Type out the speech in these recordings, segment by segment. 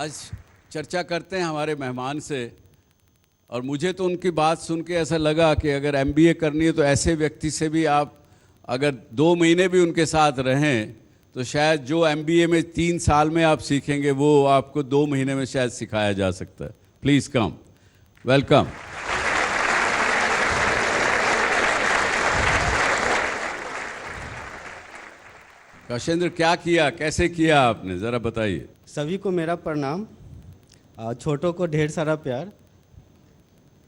आज चर्चा करते हैं हमारे मेहमान से, और मुझे तो उनकी बात सुन के ऐसा लगा कि अगर एमबीए करनी है तो ऐसे व्यक्ति से भी आप अगर 2 महीने भी उनके साथ रहें तो शायद जो एमबीए में 3 साल में आप सीखेंगे वो आपको 2 महीने में शायद सिखाया जा सकता है। Please come, welcome. कौशेंद्र, क्या किया, कैसे किया आपने, ज़रा बताइए। सभी को मेरा प्रणाम, छोटों को ढेर सारा प्यार,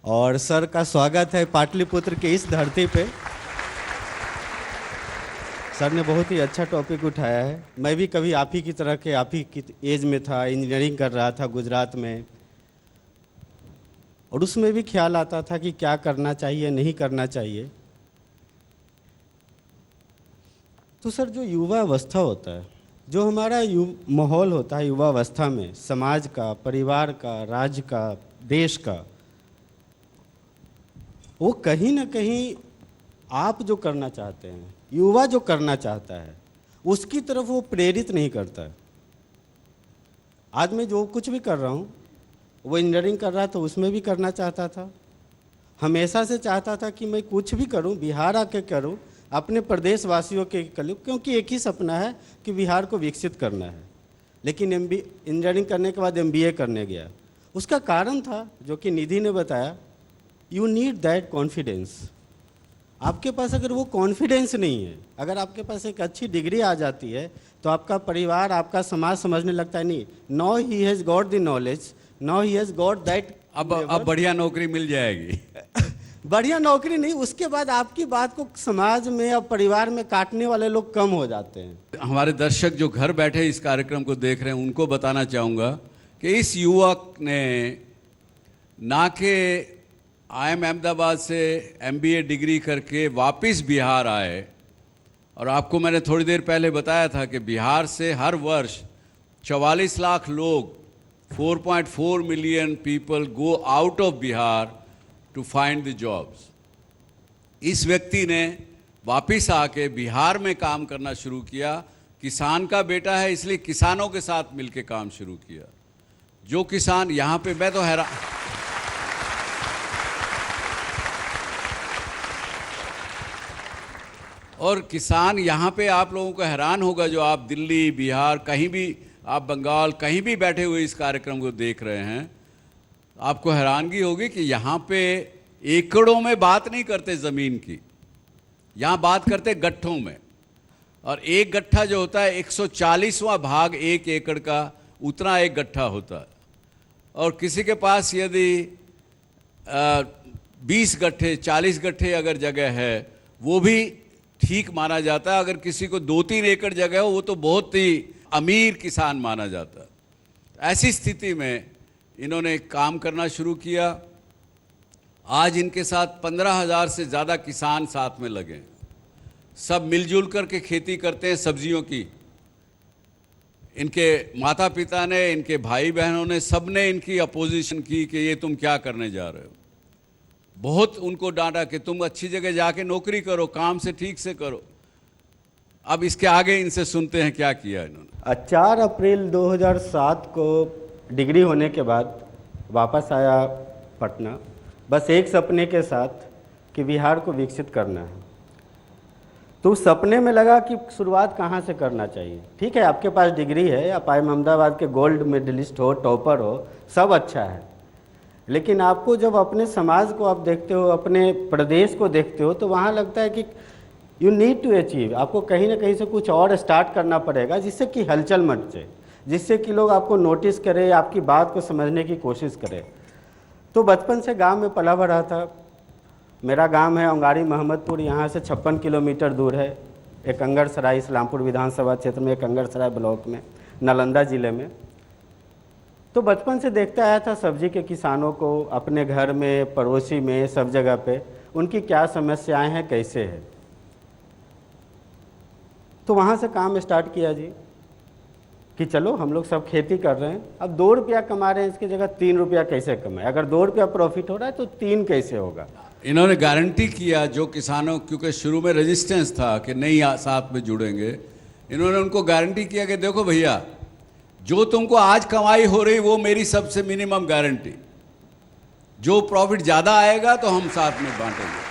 और सर का स्वागत है पाटलिपुत्र के इस धरती पे। सर ने बहुत ही अच्छा टॉपिक उठाया है। मैं भी कभी आप ही की तरह के आप ही की एज में था, इंजीनियरिंग कर रहा था गुजरात में, और उसमें भी ख्याल आता था कि क्या करना चाहिए नहीं करना चाहिए। तो सर जो युवा अवस्था होता है, जो हमारा माहौल होता है युवा अवस्था में, समाज का, परिवार का, राज्य का, देश का, वो कहीं ना कहीं आप जो करना चाहते हैं, युवा जो करना चाहता है, उसकी तरफ वो प्रेरित नहीं करता है। आज मैं जो कुछ भी कर रहा हूँ, वो इंजीनियरिंग कर रहा था उसमें भी करना चाहता था, हमेशा से चाहता था कि मैं कुछ भी करूँ बिहार आके करूँ, अपने प्रदेश वासियों के करूँ, क्योंकि एक ही सपना है कि बिहार को विकसित करना है। लेकिन इंजीनियरिंग करने के बाद एमबीए करने गया। उसका कारण था जो कि निधि ने बताया, यू नीड दैट कॉन्फिडेंस। आपके पास अगर वो कॉन्फिडेंस नहीं है, अगर आपके पास एक अच्छी डिग्री आ जाती है तो आपका परिवार, आपका समाज समझने लगता है नहीं, no he has got the knowledge, no he has got that. अब बढ़िया नौकरी मिल जाएगी। बढ़िया नौकरी नहीं, उसके बाद आपकी बात को समाज में और परिवार में काटने वाले लोग कम हो जाते हैं। हमारे दर्शक जो घर बैठे इस कार्यक्रम को देख रहे हैं उनको बताना चाहूँगा कि इस युवक ने ना के IIM अहमदाबाद से MBA डिग्री करके वापस बिहार आए, और आपको मैंने थोड़ी देर पहले बताया था कि बिहार से हर वर्ष 44 लाख लोग, 4.4 million people go out of Bihar to find the jobs. इस व्यक्ति ने वापस आके बिहार में काम करना शुरू किया। किसान का बेटा है इसलिए किसानों के साथ मिलकर काम शुरू किया। जो किसान यहाँ पे, मैं तो हैरान, और किसान यहाँ पे आप लोगों को हैरान होगा जो आप दिल्ली, बिहार, कहीं भी, आप बंगाल, कहीं भी बैठे हुए इस कार्यक्रम को देख रहे हैं, आपको हैरानगी होगी कि यहाँ पे एकड़ों में बात नहीं करते ज़मीन की, यहाँ बात करते गट्ठों में। और एक गट्ठा जो होता है 140वां भाग 1 एकड़ का, उतना एक गट्ठा होता है। और किसी के पास यदि 20 गट्ठे, 40 गट्ठे अगर जगह है वो भी ठीक माना जाता है। अगर किसी को 2-3 एकड़ जगह हो वो तो बहुत ही अमीर किसान माना जाता है। ऐसी स्थिति में इन्होंने काम करना शुरू किया। आज इनके साथ 15,000 से ज़्यादा किसान साथ में लगे हैं। सब मिलजुल कर के खेती करते हैं सब्जियों की। इनके माता पिता ने, इनके भाई बहनों ने, सब ने इनकी अपोजिशन की कि ये तुम क्या करने जा रहे हो। बहुत उनको डांटा कि तुम अच्छी जगह जाके नौकरी करो, काम से ठीक से करो। अब इसके आगे इनसे सुनते हैं क्या किया इन्होंने। 4 अप्रैल 2007 को डिग्री होने के बाद वापस आया पटना, बस एक सपने के साथ कि बिहार को विकसित करना है। तो उस सपने में लगा कि शुरुआत कहाँ से करना चाहिए। ठीक है, आपके पास डिग्री है, आप IIM अहमदाबाद के गोल्ड मेडलिस्ट हो, टॉपर हो, सब अच्छा है, लेकिन आपको जब अपने समाज को आप देखते हो, अपने प्रदेश को देखते हो, तो वहाँ लगता है कि यू नीड टू अचीव। आपको कहीं ना कहीं से कुछ और स्टार्ट करना पड़ेगा जिससे कि हलचल मचे, जिससे कि लोग आपको नोटिस करें, आपकी बात को समझने की कोशिश करें। तो बचपन से गांव में पला बढ़ा था। मेरा गांव है अंगारी महमदपुर, यहाँ से 56 किलोमीटर दूर है, एकंगरसराय, इस्लामपुर विधानसभा क्षेत्र में, एकंगरसराय ब्लॉक में, नालंदा ज़िले में। तो बचपन से देखता आया था सब्जी के किसानों को, अपने घर में, पड़ोसी में, सब जगह पे उनकी क्या समस्याएं हैं, कैसे है। तो वहाँ से काम स्टार्ट किया जी कि चलो हम लोग सब खेती कर रहे हैं, अब 2 रुपया कमा रहे हैं, इसकी जगह 3 रुपया कैसे कमाए। अगर 2 रुपया प्रॉफिट हो रहा है तो 3 कैसे होगा। इन्होंने गारंटी किया जो किसानों, क्योंकि शुरू में रेजिस्टेंस था कि नहीं साथ में जुड़ेंगे, इन्होंने उनको गारंटी किया कि देखो भैया, जो तुमको आज कमाई हो रही वो मेरी सबसे मिनिमम गारंटी, जो प्रॉफिट ज़्यादा आएगा तो हम साथ में बांटेंगे।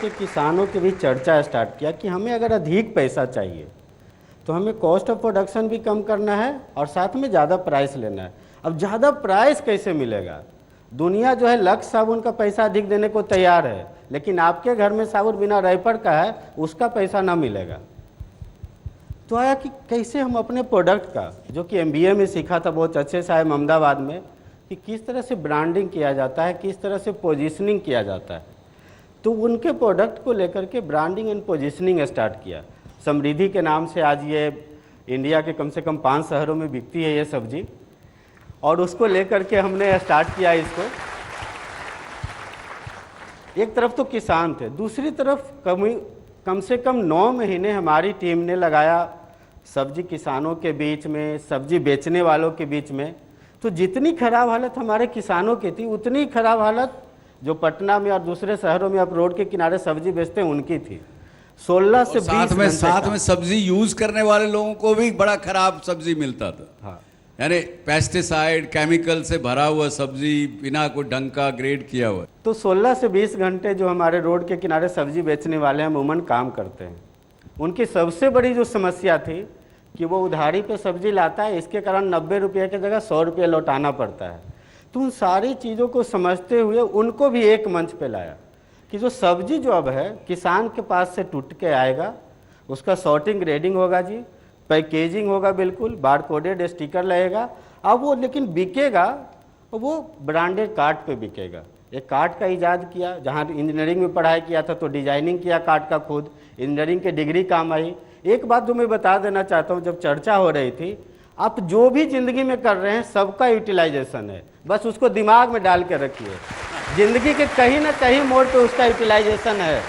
कि किसानों के बीच चर्चा स्टार्ट किया कि हमें अगर अधिक पैसा चाहिए तो हमें कॉस्ट ऑफ प्रोडक्शन भी कम करना है और साथ में ज़्यादा प्राइस लेना है। अब ज़्यादा प्राइस कैसे मिलेगा? दुनिया जो है लक्स साबुन का पैसा अधिक देने को तैयार है, लेकिन आपके घर में साबुन बिना रैपर का है, उसका पैसा ना मिलेगा। तो आया कि कैसे हम अपने प्रोडक्ट का, जो कि MBA में सीखा था बहुत अच्छे से आए अहमदाबाद में, कि किस तरह से ब्रांडिंग किया जाता है, किस तरह से पोजीशनिंग किया जाता है। तो उनके प्रोडक्ट को लेकर के ब्रांडिंग एंड पोजीशनिंग स्टार्ट किया। समृद्धि के नाम से आज ये इंडिया के कम से कम 5 शहरों में बिकती है ये सब्जी, और उसको लेकर के हमने स्टार्ट किया इसको। एक तरफ तो किसान थे, दूसरी तरफ कम से कम 9 महीने हमारी टीम ने लगाया सब्जी किसानों के बीच में, सब्जी बेचने वालों के बीच में। तो जितनी खराब हालत हमारे किसानों की थी, उतनी खराब हालत जो पटना में और दूसरे शहरों में आप रोड के किनारे सब्जी बेचते हैं उनकी थी। 16 से 20 साथ में सब्जी यूज करने वाले लोगों को भी बड़ा खराब सब्जी मिलता था। हाँ, यानी पेस्टिसाइड केमिकल से भरा हुआ सब्जी, बिना कोई ढंग का ग्रेड किया हुआ। तो 16 से 20 घंटे जो हमारे रोड के किनारे सब्जी बेचने वाले हैं अमूमन काम करते हैं। उनकी सबसे बड़ी जो समस्या थी कि वो उधारी पे सब्जी लाता है, इसके कारण 90 रुपये की जगह 100 रुपये लौटाना पड़ता है। तो उन सारी चीज़ों को समझते हुए उनको भी एक मंच पे लाया कि जो सब्जी जो अब है किसान के पास से टूट के आएगा, उसका सॉर्टिंग ग्रेडिंग होगा जी, पैकेजिंग होगा, बिल्कुल बार कोडेड स्टिकर लगेगा। अब वो लेकिन बिकेगा, वो ब्रांडेड कार्ड पे बिकेगा। एक कार्ड का इजाद किया, जहाँ इंजीनियरिंग में पढ़ाई किया था तो डिजाइनिंग किया कार्ड का, खुद इंजीनियरिंग की डिग्री काम आई। एक बात जो मैं बता देना चाहता हूँ, जब चर्चा हो रही थी, आप जो भी ज़िंदगी में कर रहे हैं सबका यूटिलाइजेशन है, बस उसको दिमाग में डाल के रखिए। ज़िंदगी के कहीं ना कहीं मोड़ पे उसका यूटिलाइजेशन है।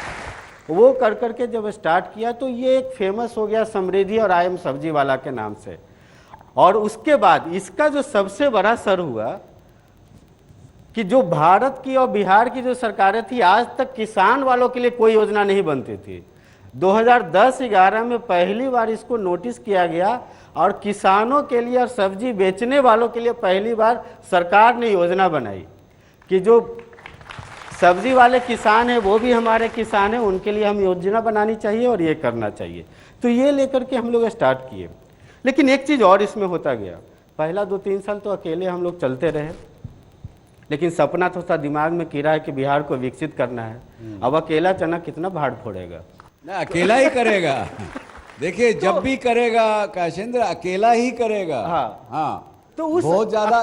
वो कर करके जब स्टार्ट किया तो ये एक फेमस हो गया समृद्धि और आई एम सब्जी वाला के नाम से। और उसके बाद इसका जो सबसे बड़ा सर हुआ कि जो भारत की और बिहार की जो सरकारें थी, आज तक किसान वालों के लिए कोई योजना नहीं बनती थी। 2010-11 में पहली बार इसको नोटिस किया गया और किसानों के लिए और सब्जी बेचने वालों के लिए पहली बार सरकार ने योजना बनाई कि जो सब्जी वाले किसान हैं वो भी हमारे किसान हैं, उनके लिए हम योजना बनानी चाहिए और ये करना चाहिए। तो ये लेकर के हम लोग स्टार्ट किए। लेकिन एक चीज़ और इसमें होता गया, पहला 2-3 साल तो अकेले हम लोग चलते रहे, लेकिन सपना तो था दिमाग में कीड़ा है कि बिहार को विकसित करना है। अब अकेला चना कितना भाड़ फोड़ेगा, ना अकेला ही करेगा। देखिए जब भी करेगा काशेंद्र अकेला ही करेगा। हाँ। हाँ, तो उस बहुत ज्यादा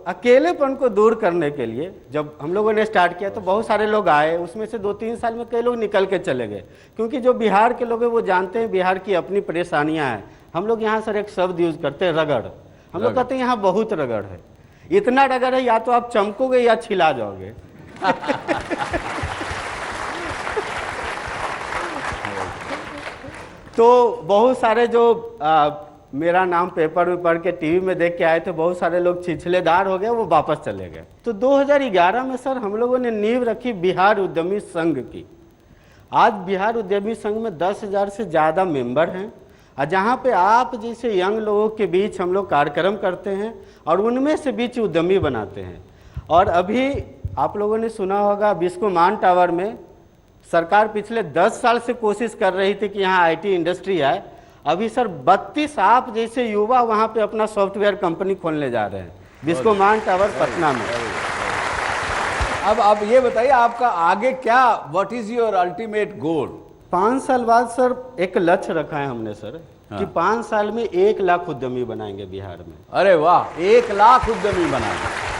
अकेलेपन को दूर करने के लिए जब हम लोगों ने स्टार्ट किया तो बहुत सारे लोग आए। उसमें से 2-3 साल में कई लोग निकल के चले गए, क्योंकि जो बिहार के लोग हैं वो जानते हैं बिहार की अपनी परेशानियां हैं। हम लोग यहाँ सर एक शब्द यूज करते हैं, रगड़। हम लोग कहते हैं यहाँ बहुत रगड़ है, इतना रगड़ है या तो आप चमकोगे या छिला जाओगे। तो बहुत सारे जो मेरा नाम पेपर में पढ़ के टीवी में देख के आए थे, बहुत सारे लोग छिछलेदार हो गए, वो वापस चले गए। तो 2011 में सर हम लोगों ने नींव रखी बिहार उद्यमी संघ की। आज बिहार उद्यमी संघ में 10,000 से ज़्यादा मेंबर हैं, और जहाँ पे आप जैसे यंग लोगों के बीच हम लोग कार्यक्रम करते हैं और उनमें से बीच उद्यमी बनाते हैं। और अभी आप लोगों ने सुना होगा बिस्कोमान टावर में सरकार पिछले 10 साल से कोशिश कर रही थी कि यहाँ IT इंडस्ट्री आए। अभी सर 32 आप जैसे युवा वहाँ पे अपना सॉफ्टवेयर कंपनी खोलने जा रहे हैं बिस्कोमान टावर पटना में। अब ये बताइए आपका आगे क्या, what is your ultimate goal? 5 साल बाद सर एक लक्ष्य रखा है हमने सर, कि 5 साल में 1 लाख उद्यमी बनाएंगे बिहार में। अरे वाह, 1 लाख उद्यमी बनाएंगे।